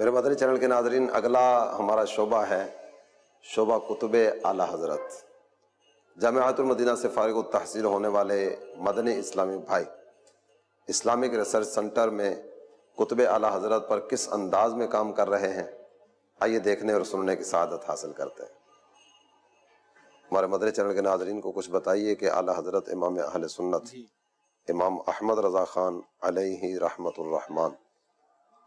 میرے مدنی چینل کے ناظرین، اگلا ہمارا شعبہ ہے شعبہ کتب اعلیٰ حضرت۔ جامعۃ المدینہ سے فارغ التحصیل ہونے والے مدنی اسلامی بھائی اسلامک ریسرچ سنٹر میں کتب اعلیٰ حضرت پر کس انداز میں کام کر رہے ہیں، آئیے دیکھنے اور سننے کی سعادت حاصل کرتے ہیں۔ ہمارے مدنی چینل کے ناظرین کو کچھ بتائیے کہ اعلیٰ حضرت امام اہل سنت امام احمد رضا خان علیہ رحمت الرحمن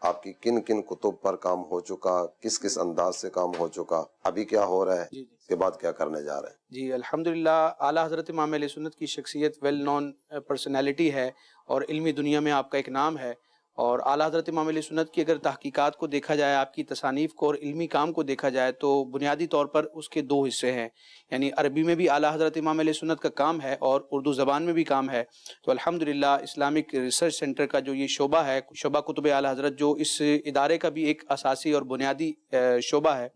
آپ کی کن کن کتب پر کام ہو چکا، کس کس انداز سے کام ہو چکا، ابھی کیا ہو رہا ہے، اس کے بعد کیا کرنے جا رہے ہیں؟ جی الحمدللہ، اعلیٰ حضرت امام علیہ سنت کی شخصیت ویل نون پرسنالٹی ہے اور علمی دنیا میں آپ کا ایک نام ہے۔ اور اعلیٰ حضرت امام علیہ سنت کی اگر تحقیقات کو دیکھا جائے، آپ کی تصانیف کو اور علمی کام کو دیکھا جائے تو بنیادی طور پر اس کے دو حصے ہیں، یعنی عربی میں بھی اعلیٰ حضرت امام علیہ سنت کا کام ہے اور اردو زبان میں بھی کام ہے۔ تو الحمدللہ اسلامک ریسرچ سینٹر کا جو یہ شعبہ ہے، شعبہ کتب اعلیٰ حضرت، جو اس ادارے کا بھی ایک اساسی اور بنیادی شعبہ ہے،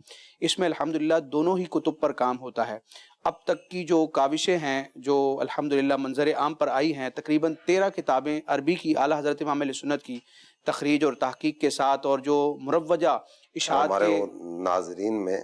اس میں الحمدللہ دونوں ہی کتب پر کام ہوتا ہے۔ اب تک کی جو کاوشیں ہیں جو الحمدللہ منظر عام پر آئی ہیں، تقریباً 13 کتابیں عربی کی اعلیٰ حضرت امام علیہ سنت کی تخریج اور تحقیق کے ساتھ، اور جو مروجہ اشاعت ہمارے کے ناظرین میں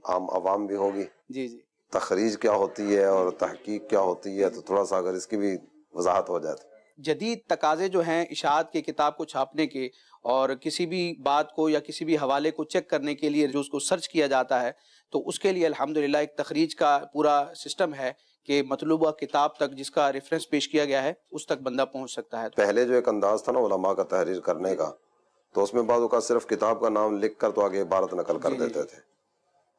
عام عوام بھی ہوگی، جی تخریج کیا ہوتی ہے اور تحقیق کیا ہوتی ہے، تو تھوڑا سا اگر اس کی بھی وضاحت ہو جائے۔ جدید تقاضے جو ہیں اشاعت کے کتاب کو چھاپنے کے اور کسی بھی بات کو یا کسی بھی حوالے کو چیک کرنے کے لیے جو اس کو سرچ کیا جاتا ہے، تو اس کے لیے الحمدللہ ایک تخریج کا پورا سسٹم ہے کہ مطلوبہ کتاب تک جس کا ریفرنس پیش کیا گیا ہے اس تک بندہ پہنچ سکتا ہے۔ پہلے جو ایک انداز تھا نا علماء کا تحریر کرنے کا، تو اس میں بعض اوقات صرف کتاب کا نام لکھ کر تو آگے عبارت نقل کر دیتے تھے۔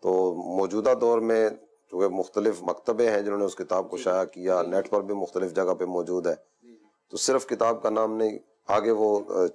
تو موجودہ دور میں چونکہ مختلف مکتبے ہیں جنہوں نے اس کتاب کو شائع کیا، نیٹ پر بھی مختلف جگہ پہ موجود ہے، تو صرف کتاب کا نام نہیں، آگے وہ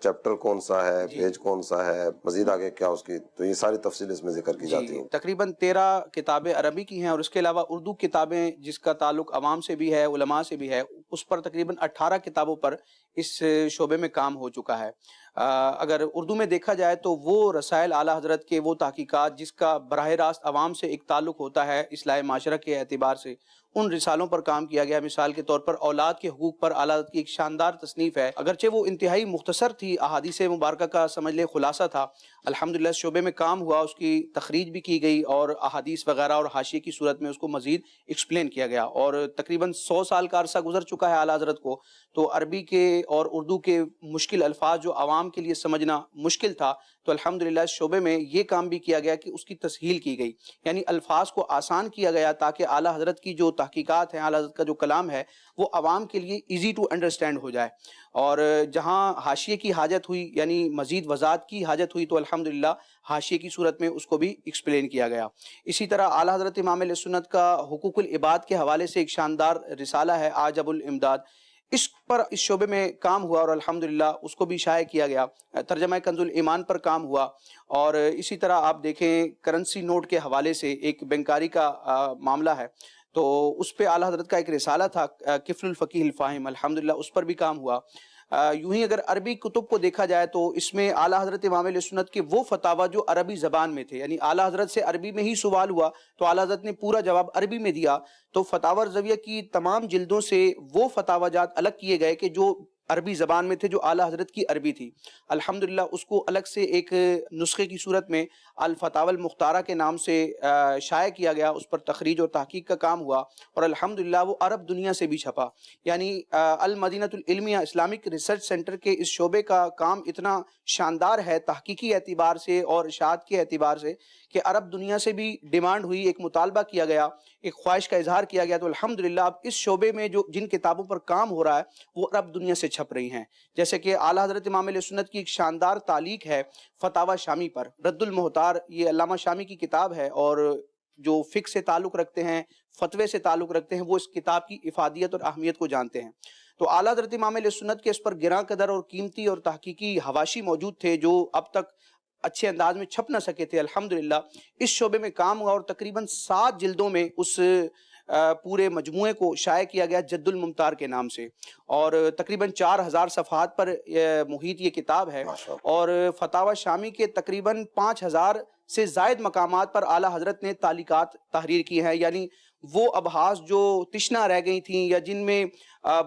چیپٹر کون سا ہے، پیج کون سا ہے، مزید آگے کیا اس کی، تو یہ ساری تفصیل اس میں ذکر کی جاتی ہے۔ تقریباً 13 کتابیں عربی کی ہیں اور اس کے علاوہ اردو کتابیں جس کا تعلق عوام سے بھی ہے، علماء سے بھی ہے، اس پر تقریباً 18 کتابوں پر اس شعبے میں کام ہو چکا ہے۔ اگر اردو میں دیکھا جائے تو وہ رسائل اعلیٰ حضرت کے، وہ تحقیقات جس کا براہ راست عوام سے ایک تعلق ہوتا ہے اصلاح معاشرہ کے اعتبار سے، ان رسالوں پر کام کیا گیا۔ مثال کے طور پر اولاد کے حقوق پر اعلیٰ حضرت کی ایک شاندار تصنیف ہے، اگرچہ وہ انتہائی مختصر تھی، احادیث مبارکہ کا سمجھ لے خلاصہ تھا، الحمدللہ اس شعبے میں کام ہوا، اس کی تخریج بھی کی گئی اور احادیث وغیرہ اور حاشیے کی صورت میں اس کو مزید ایکسپلین کیا گیا، اور تقریباً 100 سال کا عرصہ گزر چکا ہے اعلیٰ حضرت کو، تو عربی کے اور اردو کے مشکل الفاظ جو عوام کے لیے سمجھنا مشکل تھا، تو الحمدللہ اس شعبے میں یہ کام بھی کیا گیا کہ اس کی تسہیل کی گئی، یعنی الفاظ کو آسان کیا گیا تاکہ اعلیٰ حضرت کی جو تحقیقات ہیں، اعلیٰ حضرت کا جو کلام ہے، وہ عوام کے لیے ایزی ٹو انڈرسٹینڈ ہو جائے۔ اور جہاں حاشیے کی حاجت ہوئی، یعنی مزید وضاحت کی حاجت ہوئی، تو الحمدللہ حاشیے کی صورت میں اس کو بھی ایکسپلین کیا گیا۔ اسی طرح اعلیٰ حضرت امام علیہ سنت کا حقوق العباد کے حوالے سے ایک شاندار رسالہ ہے عجب الامداد، اس پر اس شعبے میں کام ہوا اور الحمدللہ اس کو بھی شائع کیا گیا۔ ترجمہ کنز الایمان پر کام ہوا، اور اسی طرح آپ دیکھیں کرنسی نوٹ کے حوالے سے ایک بینکاری کا معاملہ ہے، تو اس پہ اعلیٰ حضرت کا ایک رسالہ تھا کفل الفقیہ الفاہم، الحمدللہ اس پر بھی کام ہوا۔ یوں ہی اگر عربی کتب کو دیکھا جائے تو اس میں اعلیٰ حضرت امام علیہ سنت کے وہ فتاویٰ جو عربی زبان میں تھے، یعنی اعلیٰ حضرت سے عربی میں ہی سوال ہوا تو اعلیٰ حضرت نے پورا جواب عربی میں دیا، تو فتاویٰ رضویہ کی تمام جلدوں سے وہ فتاویٰ جات الگ کیے گئے کہ جو عربی زبان میں تھے، جو اعلیٰ حضرت کی عربی تھی، الحمدللہ اس کو الگ سے ایک نسخے کی صورت میں الفتاوی المختارہ کے نام سے شائع کیا گیا، اس پر تخریج اور تحقیق کا کام ہوا، اور الحمدللہ وہ عرب دنیا سے بھی چھپا۔ یعنی المدینۃ العلمیہ اسلامک ریسرچ سینٹر کے اس شعبے کا کام اتنا شاندار ہے تحقیقی اعتبار سے اور اشاعت کے اعتبار سے کہ عرب دنیا سے بھی ڈیمانڈ ہوئی، ایک مطالبہ کیا گیا، ایک خواہش کا اظہار کیا گیا، تو الحمدللہ اب اس شعبے میں جو جن کتابوں پر کام ہو رہا ہے وہ عرب دنیا سے چھپ رہی ہیں، جیسے کہ اعلیٰ حضرت امام علیہ سنت کی ایک شاندار تعلیق ہے فتاوی شامی پر، رد المحتار، یہ علامہ شامی کی کتاب ہے، اور جو فقہ سے تعلق رکھتے ہیں، فتوے سے تعلق رکھتے ہیں، وہ اس کتاب کی افادیت اور اہمیت کو جانتے ہیں۔ تو اعلیٰ حضرت امام علیہ سنت کے اس پر گراں قدر اور قیمتی اور تحقیقی حواشی موجود تھے جو اب تک اچھے انداز میں چھپ نہ سکے تھے، الحمدللہ اس شعبے میں کام ہوا اور تقریباً 7 جلدوں میں اس پورے مجموعے کو شائع کیا گیا جد الممتار کے نام سے، اور تقریباً 4000 صفحات پر محیط یہ کتاب ہے، اور فتاوی شامی کے تقریباً 5000 سے زائد مقامات پر اعلیٰ حضرت نے تعلیقات تحریر کی ہیں، یعنی وہ ابحاث جو تشنہ رہ گئی تھیں یا جن میں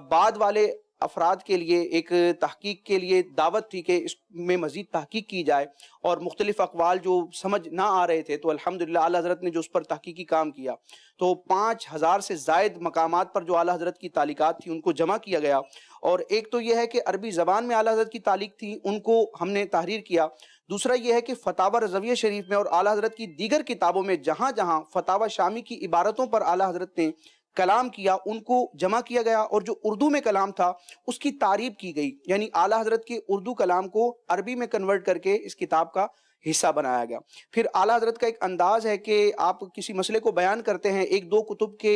بعد والے افراد کے لیے ایک تحقیق کے لیے دعوت تھی کہ اس میں مزید تحقیق کی جائے اور مختلف اقوال جو سمجھ نہ آ رہے تھے تو الحمدللہ اعلیٰ حضرت نے جو اس پر تحقیقی کام کیا تو 5000 سے زائد مقامات پر جو اعلیٰ حضرت کی تعلیقات تھی ان کو جمع کیا گیا. اور ایک تو یہ ہے کہ عربی زبان میں اعلیٰ حضرت کی تعلیق تھی ان کو ہم نے تحریر کیا. دوسرا یہ ہے کہ فتاوی رضویہ شریف میں اور اعلیٰ حضرت کی دیگر کتابوں میں جہاں جہاں فتاوی شامی کی عبارتوں پر اعلیٰ حضرت نے کلام کیا ان کو جمع کیا گیا اور جو اردو میں کلام تھا اس کی تعریب کی گئی. یعنی اعلیٰ حضرت کے اردو کلام کو عربی میں کنورٹ کر کے اس کتاب کا حصہ بنایا گیا. پھر اعلیٰ حضرت کا ایک انداز ہے کہ آپ کسی مسئلے کو بیان کرتے ہیں ایک دو کتب کے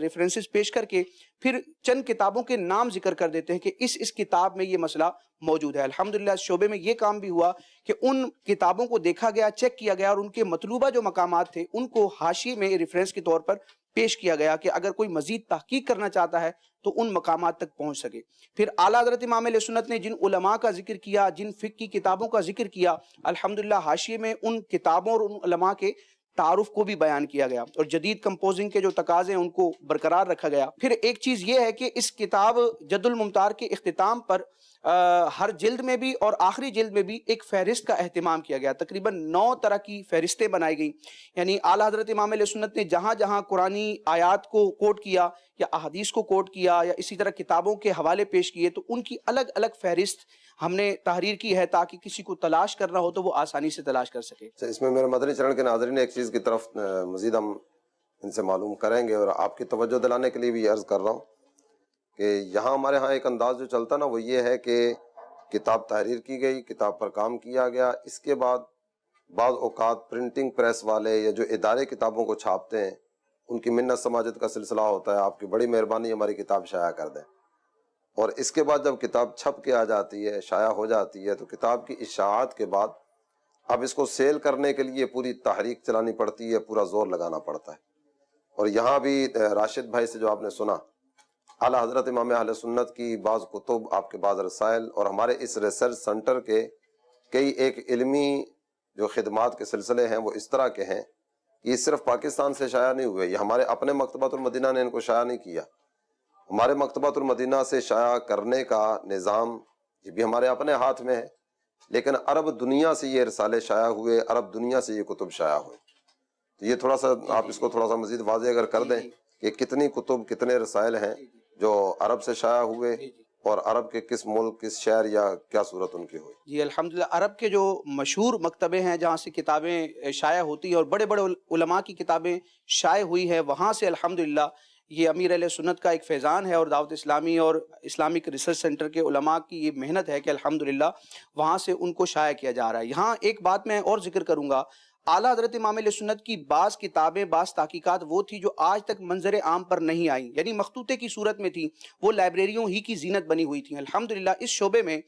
ریفرنسز پیش کر کے پھر چند کتابوں کے نام ذکر کر دیتے ہیں کہ اس کتاب میں یہ مسئلہ موجود ہے. الحمدللہ اس شعبے میں یہ کام بھی ہوا کہ ان کتابوں کو دیکھا گیا, چیک کیا گیا اور ان کے مطلوبہ جو مقامات تھے ان کو حاشیے میں ریفرنس کے طور پر پیش کیا گیا کہ اگر کوئی مزید تحقیق کرنا چاہتا ہے تو ان مقامات تک پہنچ سکے. پھر اعلیٰ حضرت امام اہل سنت نے جن علماء کا ذکر کیا, جن فقہ کی کتابوں کا ذکر کیا, الحمدللہ حاشیے میں ان کتابوں اور ان علماء کے تعارف کو بھی بیان کیا گیا اور جدید کمپوزنگ کے جو تقاضے ہیں ان کو برقرار رکھا گیا. پھر ایک چیز یہ ہے کہ اس کتاب جد الممتار کے اختتام پر ہر جلد میں بھی اور آخری جلد میں بھی ایک فہرست کا اہتمام کیا گیا. تقریباً 9 طرح کی فہرستیں بنائی گئیں. یعنی اعلیٰ حضرت امام علیہ سنت نے جہاں جہاں قرآنی آیات کو کوٹ کیا یا احادیث کو کوٹ کیا یا اسی طرح کتابوں کے حوالے پیش کیے تو ان کی الگ الگ فہرست ہم نے تحریر کی ہے تاکہ کسی کو تلاش کرنا ہو تو وہ آسانی سے تلاش کر سکے. اس میں میرے مدنی چرن کے ناظرین ایک چیز کی طرف مزید ہم ان سے معلوم کریں گے اور آپ کی توجہ دلانے کے لیے بھی عرض کر رہا ہوں کہ یہاں ہمارے ہاں ایک انداز جو چلتا نا وہ یہ ہے کہ کتاب تحریر کی گئی, کتاب پر کام کیا گیا, اس کے بعد بعض اوقات پرنٹنگ پریس والے یا جو ادارے کتابوں کو چھاپتے ہیں ان کی منت سماجت کا سلسلہ ہوتا ہے, آپ کی بڑی مہربانی ہماری کتاب شائع کر دیں. اور اس کے بعد جب کتاب چھپ کے آ جاتی ہے, شائع ہو جاتی ہے, تو کتاب کی اشاعت کے بعد اب اس کو سیل کرنے کے لیے پوری تحریک چلانی پڑتی ہے, پورا زور لگانا پڑتا ہے. اور یہاں بھی راشد بھائی سے جو آپ نے سنا, اعلیٰ حضرت امام اہل سنت کی بعض کتب, آپ کے بعض رسائل اور ہمارے اس ریسرچ سنٹر کے کئی ایک علمی جو خدمات کے سلسلے ہیں وہ اس طرح کے ہیں کہ یہ صرف پاکستان سے شائع نہیں ہوئے, یہ ہمارے اپنے مکتبۃ المدینہ نے ان کو شائع نہیں کیا. ہمارے مکتبۃ المدینہ سے شائع کرنے کا نظام یہ بھی ہمارے اپنے ہاتھ میں ہے, لیکن عرب دنیا سے یہ رسالے شائع ہوئے, عرب دنیا سے یہ کتب شائع ہوئے. تو یہ تھوڑا سا آپ اس کو تھوڑا سا مزید واضح اگر کر دیں کہ کتنی کتب, کتنے رسائل ہیں جو عرب سے شائع ہوئے اور عرب کے کس ملک, کس شہر یا کیا صورت ان کی ہوئی. جی الحمدللہ عرب کے جو مشہور مکتبے ہیں جہاں سے کتابیں شائع ہوتی ہیں اور بڑے بڑے علماء کی کتابیں شائع ہوئی ہیں, وہاں سے الحمدللہ یہ امیر علیہ سنت کا ایک فیضان ہے اور دعوت اسلامی اور اسلامک ریسرچ سینٹر کے علماء کی یہ محنت ہے کہ الحمدللہ وہاں سے ان کو شائع کیا جا رہا ہے. یہاں ایک بات میں اور ذکر کروں گا, اعلیٰ حضرت امام علیہ سنت کی بعض کتابیں, بعض تحقیقات وہ تھی جو آج تک منظر عام پر نہیں آئیں, یعنی مخطوطے کی صورت میں تھی, وہ لائبریریوں ہی کی زینت بنی ہوئی تھیں. الحمدللہ اس شعبے میں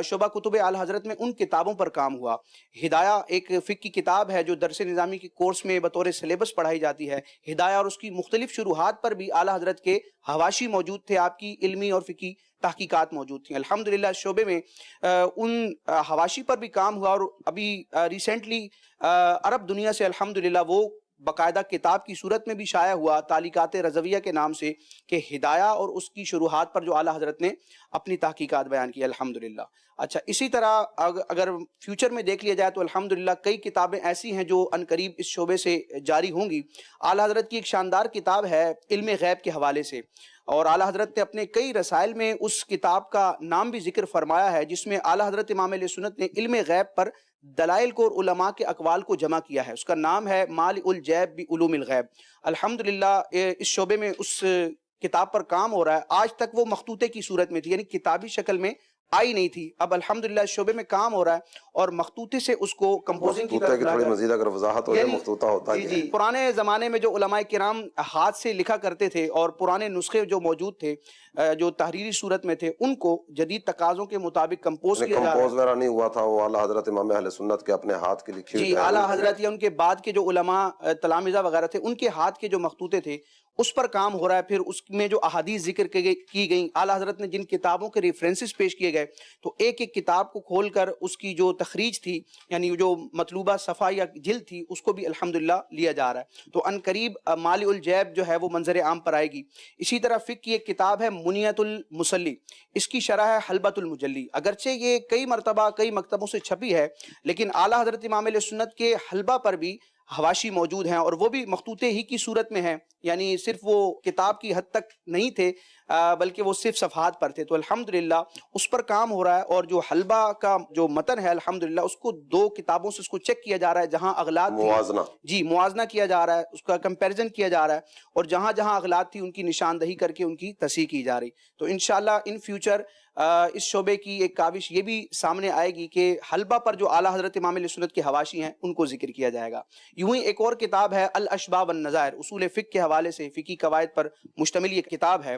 شعبہ کتب اعلیٰ حضرت میں ان کتابوں پر کام ہوا. ہدایہ ایک فقہ کی کتاب ہے جو درس نظامی کے کورس میں بطور سلیبس پڑھائی جاتی ہے. ہدایہ اور اس کی مختلف شروحات پر بھی اعلیٰ حضرت کے حواشی موجود تھے, آپ کی علمی اور فقہی تحقیقات موجود تھیں. الحمدللہ اس شعبے میں ان حواشی پر بھی کام ہوا اور ابھی ریسنٹلی عرب دنیا سے الحمدللہ وہ باقاعدہ کتاب کی صورت میں بھی شائع ہوا تعلیقات رضویہ کے نام سے کہ ہدایہ اور اس کی شروحات پر جو اعلیٰ حضرت نے اپنی تحقیقات بیان کی الحمدللہ. اچھا اسی طرح اگر فیوچر میں دیکھ لیا جائے تو الحمدللہ کئی کتابیں ایسی ہیں جو عنقریب اس شعبے سے جاری ہوں گی. اعلیٰ حضرت کی ایک شاندار کتاب ہے علم غیب کے حوالے سے, اور اعلیٰ حضرت نے اپنے کئی رسائل میں اس کتاب کا نام بھی ذکر فرمایا ہے جس میں اعلیٰ حضرت امام علیہ سنت نے علم غیب پر دلائل کو اور علماء کے اقوال کو جمع کیا ہے. اس کا نام ہے مال الجیب بعلوم الغیب. الحمدللہ اس شعبے میں اس کتاب پر کام ہو رہا ہے. آج تک وہ مخطوطے کی صورت میں تھی, یعنی کتابی شکل میں آئی نہیں تھی. اب الحمدللہ اس شعبے میں کام ہو رہا ہے اور مخطوطے سے اس کو کمپوزنگ کی طرف تھوڑی مزید اگر وضاحت ہو جائے مخطوطہ ہوتا ہے. جی پرانے زمانے میں جو علماء کرام ہاتھ سے لکھا کرتے تھے اور پرانے نسخے جو موجود تھے جو تحریری صورت میں تھے ان کو جدید تقاضوں کے مطابق کمپوز کیا جا رہا ہے. کمپوز وغیرہ نہیں ہوا تھا, وہ اعلیٰ حضرت امام اہل سنت کے اپنے ہاتھ کے لکھی ہوئی. جی اعلیٰ حضرت یا ان کے بعد کے جو علماء تلامذہ وغیرہ تھے ان کے ہاتھ کے جو مخطوطے تھے اس پر کام ہو رہا ہے. پھر اس میں جو احادیث ذکر کی گئیں، اعلیٰ حضرت نے جن کتابوں کے ریفرنسز پیش کیے گئے، تو ایک ایک کتاب کو کھول کر اس کی جو تخریج تھی، یعنی جو مطلوبہ صفحہ یا جلد تھی، اس کو بھی الحمدللہ لیا جا رہا ہے. تو ان قریب مالئ الجیب جو ہے وہ منظر عام پر آئے گی. اسی طرح فقہ کی ایک کتاب ہے منیۃ المسلی، اس کی شرح ہے حلبۃ المجلی. اگرچہ یہ کئی مرتبہ کئی مکتبوں سے چھپی ہے، لیکن اعلیٰ حضرت امام علیہ سنت کے حلبہ پر بھی حواشی موجود ہیں، اور وہ بھی مخطوطے ہی کی صورت میں ہیں، یعنی صرف وہ کتاب کی حد تک نہیں تھے بلکہ وہ صرف صفحات پر تھے. تو الحمدللہ اس پر کام ہو رہا ہے، اور جو حلبہ کا جو متن ہے الحمدللہ اس کو 2 کتابوں سے اس کو چیک کیا جا رہا ہے، جہاں اغلاط تھی موازنہ، جی موازنہ کیا جا رہا ہے، اس کا کمپیریزن کیا جا رہا ہے، اور جہاں جہاں اغلاط تھی ان کی نشاندہی کر کے ان کی تصحیح کی جا رہی. تو انشاءاللہ ان فیوچر اس شعبے کی ایک کاوش یہ بھی سامنے آئے گی کہ حلبہ پر جو اعلیٰ حضرت امام علیہ سنت کے حواشی ہیں ان کو ذکر کیا جائے گا. یوں ہی ایک اور کتاب ہے الاشباہ والنظائر، اصول فقہ کے حوالے سے فقہی قواعد پر مشتمل یہ کتاب ہے.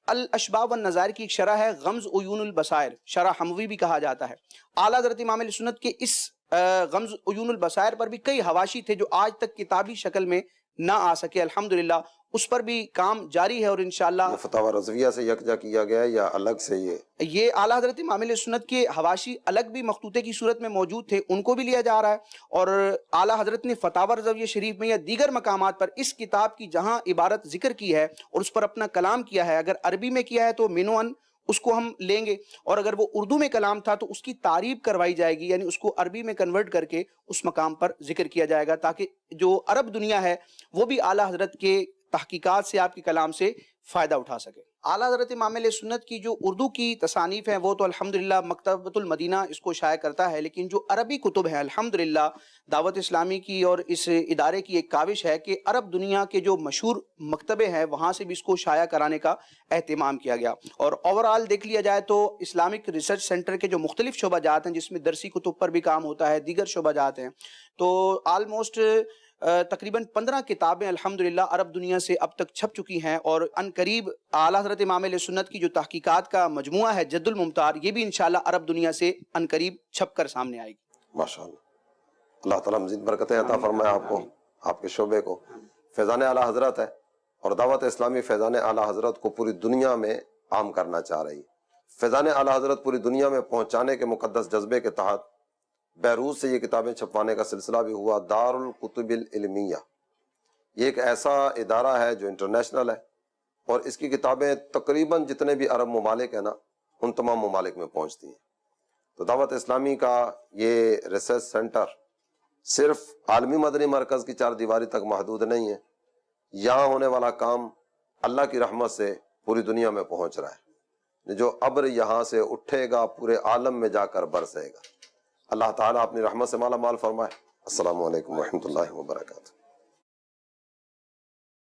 الاشباہ والنظائر کی ایک شرح ہے غمز عیون البصائر، شرح حموی بھی کہا جاتا ہے. اعلیٰ حضرت امام علیہ سنت کے اس غمز عیون البصائر پر بھی کئی حواشی تھے جو آج تک کتابی شکل میں نہ آ سکے. الحمدللہ اس پر بھی کام جاری ہے، اور انشاءاللہ یہ فتاوی رضویہ سے یکجا کیا گیا ہے یا الگ سے؟ یہ اعلیٰ حضرت امام علیہ سنت کے حواشی الگ بھی مخطوطے کی صورت میں موجود تھے، ان کو بھی لیا جا رہا ہے. اور اعلیٰ حضرت نے فتاوی رضویہ شریف میں یا دیگر مقامات پر اس کتاب کی جہاں عبارت ذکر کی ہے اور اس پر اپنا کلام کیا ہے، اگر عربی میں کیا ہے تو مینوان اس کو ہم لیں گے، اور اگر وہ اردو میں کلام تھا تو اس کی تعریب کروائی جائے گی، یعنی اس کو عربی میں کنورٹ کر کے اس مقام پر ذکر کیا جائے گا، تاکہ جو عرب دنیا ہے وہ بھی اعلیٰ حضرت کے تحقیقات سے، آپ کے کلام سے فائدہ اٹھا سکے. اعلیٰ حضرت امام علیہ سنت کی جو اردو کی تصانیف ہیں وہ تو الحمدللہ مکتبۃ المدینہ اس کو شائع کرتا ہے، لیکن جو عربی کتب ہیں الحمدللہ دعوت اسلامی کی اور اس ادارے کی ایک کاوش ہے کہ عرب دنیا کے جو مشہور مکتبے ہیں وہاں سے بھی اس کو شائع کرانے کا اہتمام کیا گیا. اور اوورآل دیکھ لیا جائے تو اسلامک ریسرچ سینٹر کے جو مختلف شعبہ جات ہیں، جس میں درسی کتب پر بھی کام ہوتا ہے، دیگر شعبہ جات ہیں، تو آلموسٹ تقریباً 15 کتابیں الحمدللہ عرب دنیا سے اب تک چھپ چکی ہیں، اور ان قریب اعلیٰ حضرت امام علیہ سنت کی جو تحقیقات کا مجموعہ ہے جد الممتار، یہ بھی انشاءاللہ عرب دنیا سے ان قریب چھپ کر سامنے آئے گی. ماشاءاللہ. اللہ تعالیٰ مزید برکتیں عطا فرمائے آپ کو، آپ کے شعبے کو. فیضان اعلیٰ حضرت ہے، اور دعوت اسلامی فیضان اعلیٰ حضرت کو پوری دنیا میں عام کرنا چاہ رہی ہے. فیضان اعلیٰ حضرت پوری دنیا میں پہنچانے کے مقدس جذبے کے تحت بیروت سے یہ کتابیں چھپوانے کا سلسلہ بھی ہوا. دار الکتب العلمیہ یہ ایک ایسا ادارہ ہے جو انٹرنیشنل ہے، اور اس کی کتابیں تقریباً جتنے بھی عرب ممالک ہیں نا ان تمام ممالک میں پہنچتی ہیں. تو دعوت اسلامی کا یہ ریسرچ سینٹر صرف عالمی مدنی مرکز کی 4 دیواری تک محدود نہیں ہے. یہاں ہونے والا کام اللہ کی رحمت سے پوری دنیا میں پہنچ رہا ہے. جو ابر یہاں سے اٹھے گا پورے عالم میں جا کر برسے گا. اللہ تعالیٰ اپنی رحمت سے مالا مال فرمائے. السلام علیکم ورحمۃ اللہ وبرکاتہ.